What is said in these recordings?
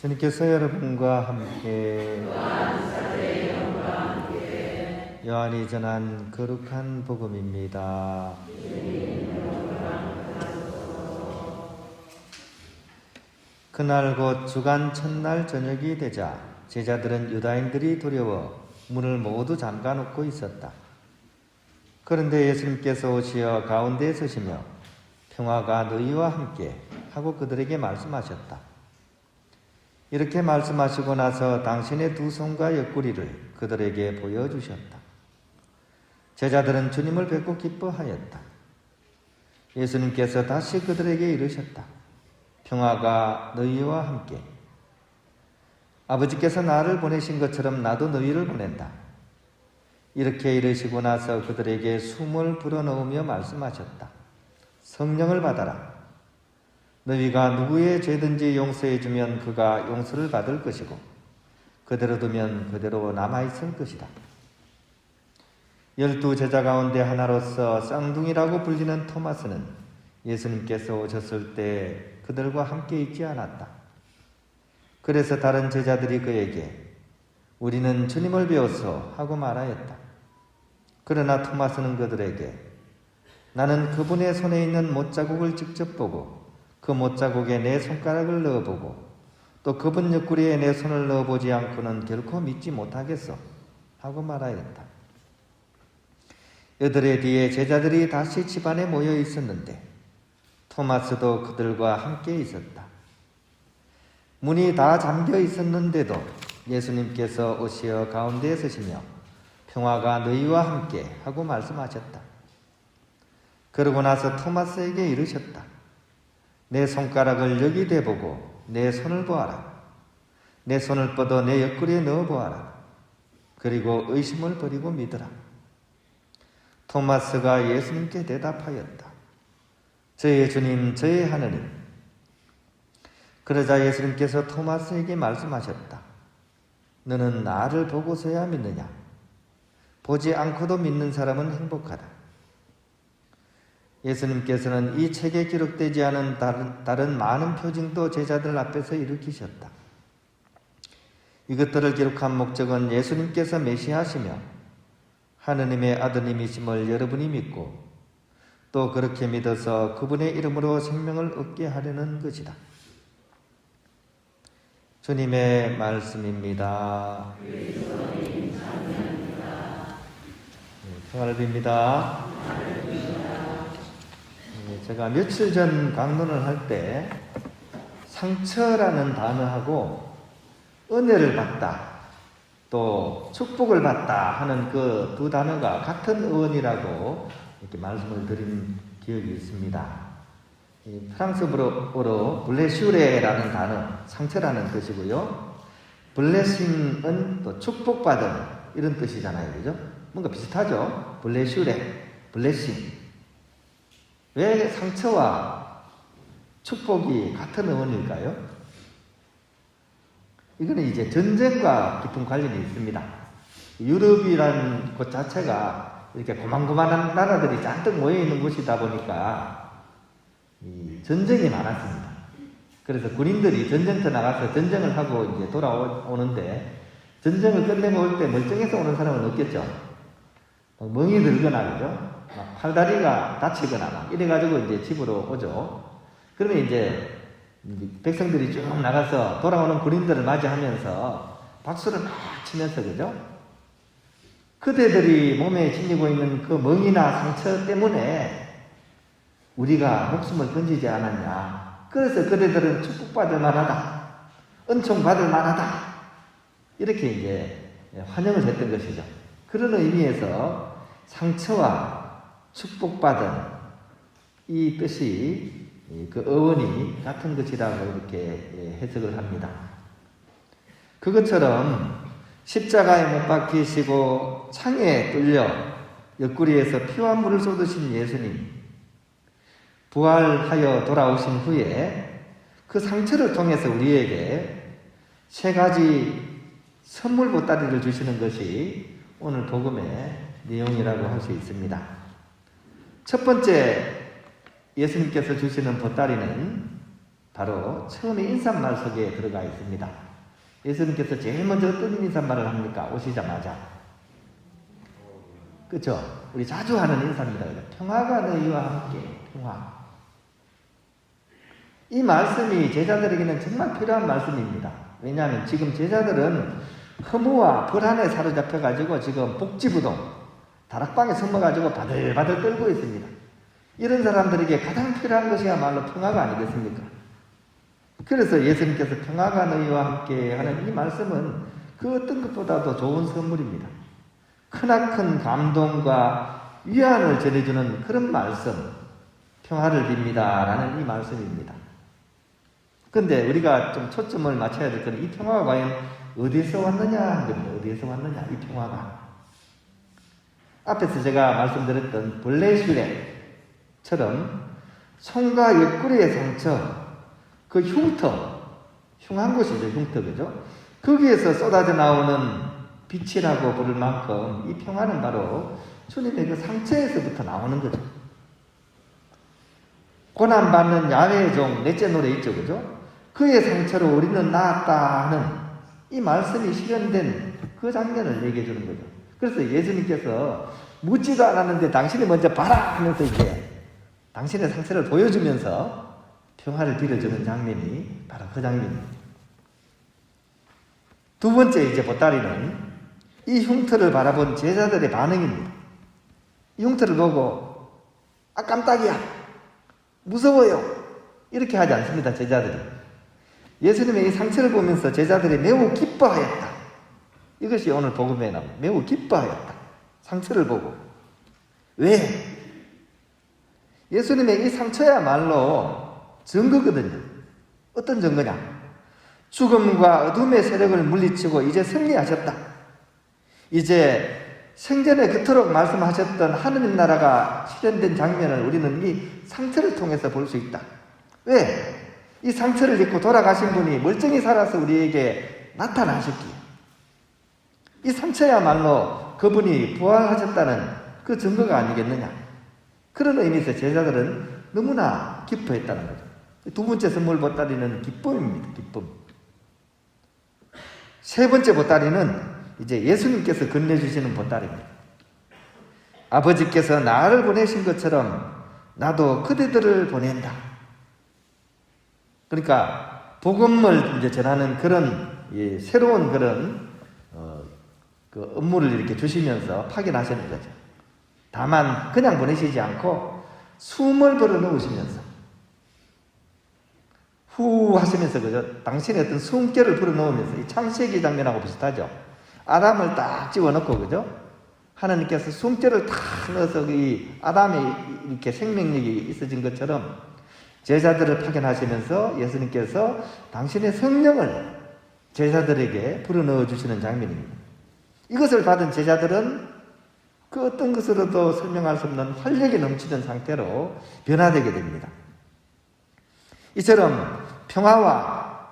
주님께서 여러분과 함께 요한이 전한 거룩한 복음입니다. 그날 곧 주간 첫날 저녁이 되자 제자들은 유다인들이 두려워 문을 모두 잠가놓고 있었다. 그런데 예수님께서 오시어 가운데에 서시며 평화가 너희와 함께 하고 그들에게 말씀하셨다. 이렇게 말씀하시고 나서 당신의 두 손과 옆구리를 그들에게 보여주셨다. 제자들은 주님을 뵙고 기뻐하였다. 예수님께서 다시 그들에게 이르셨다. 평화가 너희와 함께. 아버지께서 나를 보내신 것처럼 나도 너희를 보낸다. 이렇게 이르시고 나서 그들에게 숨을 불어넣으며 말씀하셨다. 성령을 받아라. 너희가 누구의 죄든지 용서해 주면 그가 용서를 받을 것이고 그대로 두면 그대로 남아있을 것이다. 12 제자 가운데 하나로서 쌍둥이라고 불리는 토마스는 예수님께서 오셨을 때 그들과 함께 있지 않았다. 그래서 다른 제자들이 그에게 우리는 주님을 배웠소 하고 말하였다. 그러나 토마스는 그들에게 나는 그분의 손에 있는 못자국을 직접 보고 그 못자국에 내 손가락을 넣어보고 또 그분 옆구리에 내 손을 넣어보지 않고는 결코 믿지 못하겠소 하고 말하였다. 이들의 뒤에 제자들이 다시 집안에 모여 있었는데 토마스도 그들과 함께 있었다. 문이 다 잠겨 있었는데도 예수님께서 오시어 가운데에 서시며 평화가 너희와 함께 하고 말씀하셨다. 그러고 나서 토마스에게 이르셨다. 내 손가락을 여기 대보고 내 손을 보아라. 내 손을 뻗어 내 옆구리에 넣어 보아라. 그리고 의심을 버리고 믿으라. 토마스가 예수님께 대답하였다. 저의 주님, 저의 하느님. 그러자 예수님께서 토마스에게 말씀하셨다. 너는 나를 보고서야 믿느냐? 보지 않고도 믿는 사람은 행복하다. 예수님께서는 이 책에 기록되지 않은 다른 많은 표징도 제자들 앞에서 일으키셨다. 이것들을 기록한 목적은 예수님께서 메시아시며 하느님의 아드님이심을 여러분이 믿고 또 그렇게 믿어서 그분의 이름으로 생명을 얻게 하려는 것이다. 주님의 말씀입니다. 평화를 빕니다. 제가 며칠 전 강론을 할 때 상처라는 단어하고 은혜를 받다 또 축복을 받다 하는 그 두 단어가 같은 어원이라고 이렇게 말씀을 드린 기억이 있습니다. 프랑스어로 블레슈레라는 단어, 상처라는 뜻이고요. 블레싱은 또 축복받은 이런 뜻이잖아요. 그죠? 뭔가 비슷하죠? 블레슈레, 블레싱. 왜 상처와 축복이 같은 어원일까요? 이거는 이제 전쟁과 깊은 관련이 있습니다. 유럽이라는 곳 자체가 이렇게 고만고만한 나라들이 잔뜩 모여있는 곳이다 보니까 전쟁이 많았습니다. 그래서 군인들이 전쟁터 나가서 전쟁을 하고 이제 돌아오는데 전쟁을 끝내고 올 때 멀쩡해서 오는 사람은 없겠죠. 멍이 들거나 그죠? 팔다리가 다치거나 막 이래가지고 이제 집으로 오죠. 그러면 이제 백성들이 쭉 나가서 돌아오는 군인들을 맞이하면서 박수를 막 치면서 그죠? 그대들이 몸에 지니고 있는 그 멍이나 상처 때문에 우리가 목숨을 던지지 않았냐. 그래서 그대들은 축복받을 만하다. 은총받을 만하다. 이렇게 이제 환영을 했던 것이죠. 그런 의미에서 상처와 축복받은 이 뜻이 그 어원이 같은 것이라고 이렇게 해석을 합니다. 그것처럼 십자가에 못 박히시고 창에 뚫려 옆구리에서 피와 물을 쏟으신 예수님, 부활하여 돌아오신 후에 그 상처를 통해서 우리에게 세 가지 선물 보따리를 주시는 것이 오늘 복음의 내용이라고 할 수 있습니다. 첫 번째 예수님께서 주시는 보따리는 바로 처음에 인사말 속에 들어가 있습니다. 예수님께서 제일 먼저 어떤 인사말을 합니까? 오시자마자. 그렇죠? 우리 자주 하는 인사입니다. 평화가 너희와 함께. 평화. 이 말씀이 제자들에게는 정말 필요한 말씀입니다. 왜냐하면 지금 제자들은 허무와 불안에 사로잡혀가지고 지금 복지부동, 다락방에 숨어가지고 바들바들 떨고 있습니다. 이런 사람들에게 가장 필요한 것이야말로 평화가 아니겠습니까? 그래서 예수님께서 평화가 너희와 함께 하는 이 말씀은 그 어떤 것보다도 좋은 선물입니다. 크나큰 감동과 위안을 전해주는 그런 말씀, 평화를 빕니다 라는 이 말씀입니다. 근데 우리가 좀 초점을 맞춰야 될 것은 이 평화가 과연 어디에서 왔느냐 하는 겁니다. 어디에서 왔느냐, 이 평화가. 앞에서 제가 말씀드렸던 블레슈레처럼 손과 옆구리의 상처, 그 흉터, 흉한 곳이죠, 흉터, 그죠? 거기에서 쏟아져 나오는 빛이라고 부를 만큼 이 평화는 바로 주님의 그 상처에서부터 나오는 거죠. 고난받는 야외의 종, 넷째 노래 있죠, 그죠? 그의 상처로 우리는 나았다 하는 이 말씀이 실현된 그 장면을 얘기해 주는 거죠. 그래서 예수님께서 묻지도 않았는데 당신이 먼저 봐라 하면서 이제 당신의 상처를 보여주면서 평화를 빌어주는 장면이 바로 그 장면입니다. 두 번째 이제 보따리는 이 흉터를 바라본 제자들의 반응입니다. 이 흉터를 보고 아 깜짝이야, 무서워요, 이렇게 하지 않습니다. 제자들이. 예수님의 이 상처를 보면서 제자들이 매우 기뻐하였다. 이것이 오늘 복음에 나옵니다. 매우 기뻐하였다. 상처를 보고. 왜? 예수님의 이 상처야말로 증거거든요. 어떤 증거냐? 죽음과 어둠의 세력을 물리치고 이제 승리하셨다. 이제 생전에 그토록 말씀하셨던 하느님 나라가 실현된 장면을 우리는 이 상처를 통해서 볼 수 있다. 왜? 이 상처를 입고 돌아가신 분이 멀쩡히 살아서 우리에게 나타나셨기에. 이 상처야말로 그분이 부활하셨다는 그 증거가 아니겠느냐. 그런 의미에서 제자들은 너무나 기뻐했다는 거죠. 두 번째 선물 보따리는 기쁨입니다. 기쁨. 세 번째 보따리는 이제 예수님께서 건네주시는 보따리입니다. 아버지께서 나를 보내신 것처럼 나도 그대들을 보낸다. 그러니까 복음을 이제 전하는 그런 새로운 그런 그 업무를 이렇게 주시면서 파견하시는 거죠. 다만 그냥 보내시지 않고 숨을 불어 넣으시면서 후 하시면서 그죠? 당신의 어떤 숨결을 불어 넣으면서 이 창세기 장면하고 비슷하죠. 아담을 딱 집어넣고 그죠? 하나님께서 숨결을 탁 넣어서 이 아담에 이렇게 생명력이 있어진 것처럼 제자들을 파견하시면서 예수님께서 당신의 성령을 제자들에게 불어넣어 주시는 장면입니다. 이것을 받은 제자들은 그 어떤 것으로도 설명할 수 없는 활력이 넘치는 상태로 변화되게 됩니다. 이처럼 평화와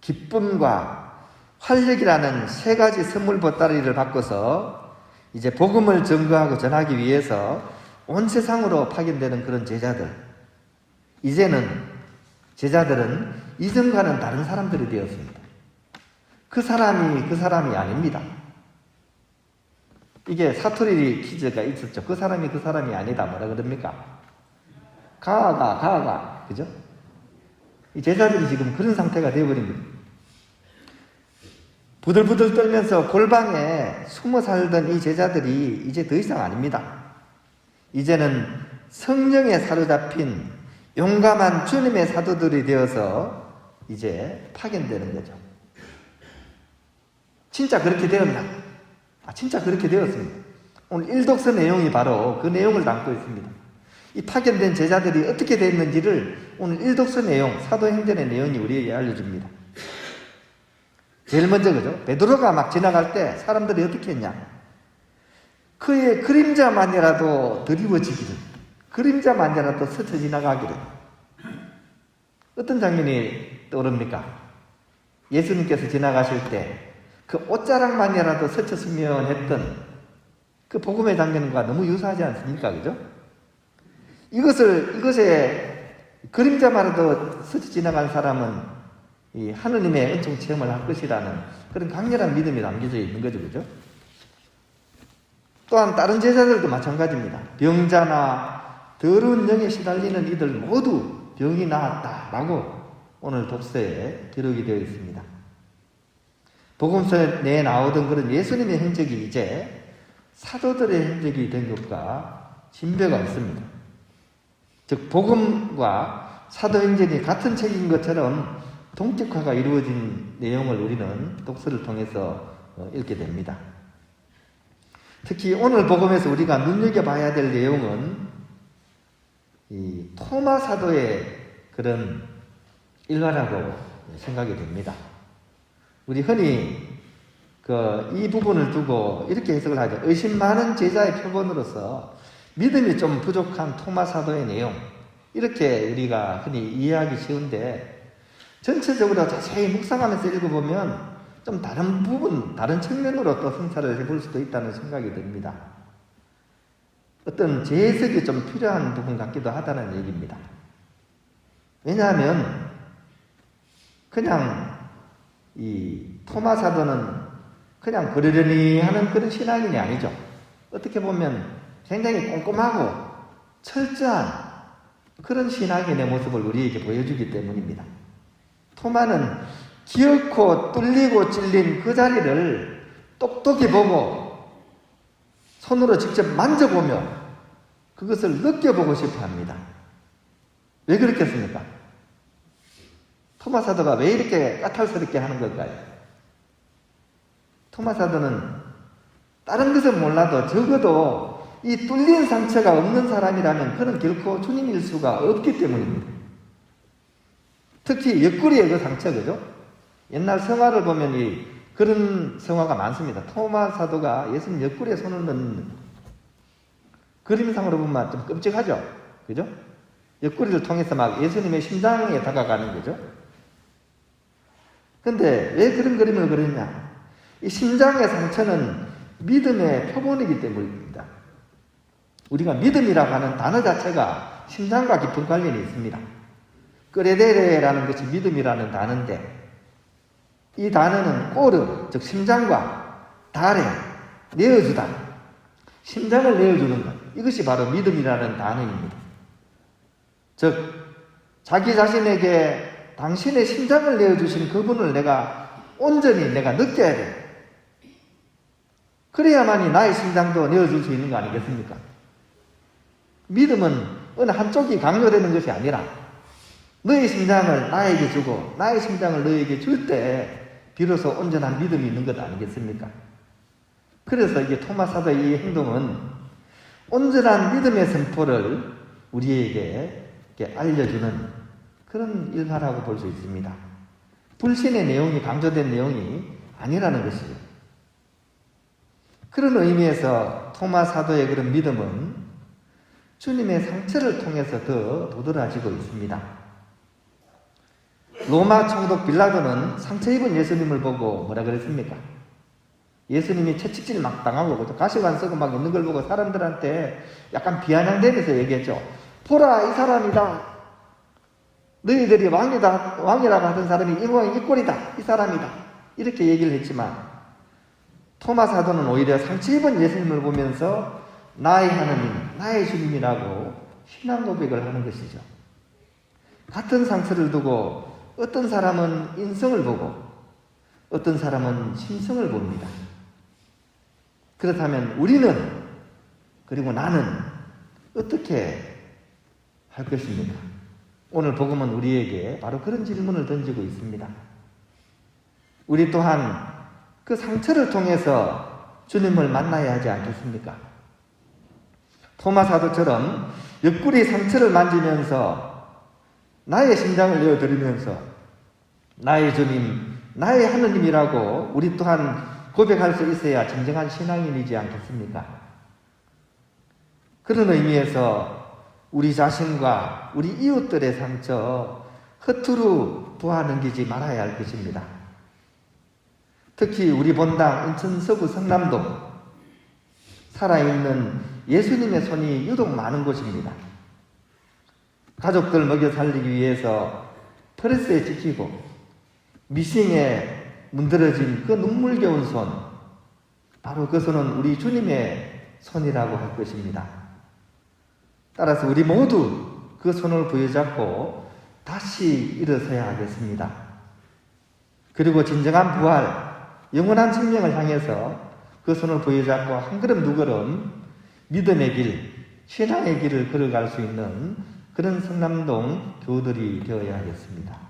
기쁨과 활력이라는 세 가지 선물 보따리를 바꿔서 이제 복음을 증거하고 전하기 위해서 온 세상으로 파견되는 그런 제자들. 이제는 제자들은 이전과는 다른 사람들이 되었습니다. 그 사람이 아닙니다. 이게 사투리 퀴즈가 있었죠. 그 사람이 아니다. 뭐라 그럽니까? 가가. 그죠? 이 제자들이 지금 그런 상태가 되어버립니다. 부들부들 떨면서 골방에 숨어 살던 이 제자들이 이제 더 이상 아닙니다. 이제는 성령에 사로잡힌 용감한 주님의 사도들이 되어서 이제 파견되는 거죠. 진짜 그렇게 되었나? 진짜 그렇게 되었습니다. 오늘 일독서 내용이 바로 그 내용을 담고 있습니다. 이 파견된 제자들이 어떻게 됐는지를 오늘 일독서 내용, 사도행전의 내용이 우리에게 알려줍니다. 제일 먼저 그죠? 베드로가 막 지나갈 때 사람들이 어떻게 했냐? 그의 그림자만이라도 드리워지기를, 그림자만이라도 스쳐 지나가기를. 어떤 장면이 떠오릅니까? 예수님께서 지나가실 때 그 옷자락만이라도 스쳤으면 했던 그 복음의 장면과 너무 유사하지 않습니까? 그죠? 이것에 그림자마라도 스쳐 지나간 사람은 이 하느님의 은총 체험을 할 것이라는 그런 강렬한 믿음이 담겨져 있는 거죠. 그죠? 또한 다른 제자들도 마찬가지입니다. 병자나 더러운 영에 시달리는 이들 모두 병이 나았다라고 오늘 독서에 기록이 되어 있습니다. 복음서에 내에 나오던 그런 예수님의 행적이 이제 사도들의 행적이 된 것과 진배가 없습니다. 즉 복음과 사도행전이 같은 책인 것처럼 동격화가 이루어진 내용을 우리는 독서를 통해서 읽게 됩니다. 특히 오늘 복음에서 우리가 눈여겨봐야 될 내용은 이 토마 사도의 그런 일화라고 생각이 됩니다. 우리 흔히 이 부분을 두고 이렇게 해석을 하죠. 의심 많은 제자의 표본으로서 믿음이 좀 부족한 토마 사도의 내용, 이렇게 우리가 흔히 이해하기 쉬운데 전체적으로 자세히 묵상하면서 읽어보면 좀 다른 부분, 다른 측면으로 또 성찰을 해볼 수도 있다는 생각이 듭니다. 어떤 재해석이 좀 필요한 부분 같기도 하다는 얘기입니다. 왜냐하면 그냥 이 토마 사도는 그냥 그러려니 하는 그런 신앙인이 아니죠. 어떻게 보면 굉장히 꼼꼼하고 철저한 그런 신앙인의 모습을 우리에게 보여주기 때문입니다. 토마는 기어코 뚫리고 찔린 그 자리를 똑똑히 보고 손으로 직접 만져보며 그것을 느껴보고 싶어 합니다. 왜 그렇겠습니까? 토마 사도가 왜 이렇게 까탈스럽게 하는 걸까요? 토마 사도는 다른 것은 몰라도 적어도 이 뚫린 상처가 없는 사람이라면 그는 결코 주님일 수가 없기 때문입니다. 특히 옆구리의 그 상처, 그죠? 옛날 성화를 보면 그런 성화가 많습니다. 토마 사도가 예수님 옆구리에 손을 넣는 그림상으로 보면 좀 끔찍하죠? 그죠? 옆구리를 통해서 막 예수님의 심장에 다가가는 거죠? 근데 왜 그런 그림을 그렸냐? 이 심장의 상처는 믿음의 표본이기 때문입니다. 우리가 믿음이라고 하는 단어 자체가 심장과 깊은 관련이 있습니다. 끄레데레라는 것이 믿음이라는 단어인데 이 단어는 꼬르, 즉 심장과 달에 내어주다, 심장을 내어주는 것, 이것이 바로 믿음이라는 단어입니다. 즉 자기 자신에게 당신의 심장을 내어주신 그분을 내가 온전히 내가 느껴야 돼. 그래야만이 나의 심장도 내어줄 수 있는 거 아니겠습니까? 믿음은 어느 한쪽이 강요되는 것이 아니라 너의 심장을 나에게 주고 나의 심장을 너에게 줄 때 비로소 온전한 믿음이 있는 것 아니겠습니까? 그래서 이게 토마 사도의 이 행동은 온전한 믿음의 선포를 우리에게 알려주는 그런 일화라고 볼 수 있습니다. 불신의 내용이 강조된 내용이 아니라는 것이죠. 그런 의미에서 토마 사도의 그런 믿음은 주님의 상처를 통해서 더 도드라지고 있습니다. 로마 총독 빌라도는 상처 입은 예수님을 보고 뭐라 그랬습니까? 예수님이 채찍질 막 당하고 가시관 쓰고 막 있는 걸 보고 사람들한테 약간 비아냥대면서 얘기했죠. 보라, 이 사람이다. 너희들이 왕이라고 하던 사람이 이 모양 이 꼴이다. 이 사람이다. 이렇게 얘기를 했지만 토마 사도는 오히려 상처 입은 예수님을 보면서 나의 하나님, 나의 주님이라고 신앙 고백을 하는 것이죠. 같은 상처를 두고 어떤 사람은 인성을 보고 어떤 사람은 심성을 봅니다. 그렇다면 우리는, 그리고 나는 어떻게 할 것입니까? 오늘 복음은 우리에게 바로 그런 질문을 던지고 있습니다. 우리 또한 그 상처를 통해서 주님을 만나야 하지 않겠습니까? 토마 사도처럼 옆구리 상처를 만지면서 나의 심장을 내어드리면서 나의 주님, 나의 하느님이라고 우리 또한 고백할 수 있어야 진정한 신앙인이지 않겠습니까? 그런 의미에서 우리 자신과 우리 이웃들의 상처 허투루 부하 넘기지 말아야 할 것입니다. 특히 우리 본당 인천 서구 성남동 살아있는 예수님의 손이 유독 많은 곳입니다. 가족들 먹여 살리기 위해서 프레스에 찍히고 미싱에 문드러진 그 눈물겨운 손, 바로 그 손은 우리 주님의 손이라고 할 것입니다. 따라서 우리 모두 그 손을 부여잡고 다시 일어서야 하겠습니다. 그리고 진정한 부활, 영원한 생명을 향해서 그 손을 부여잡고 한 걸음 두 걸음 믿음의 길, 신앙의 길을 걸어갈 수 있는 그런 성남동 교우들이 되어야 하겠습니다.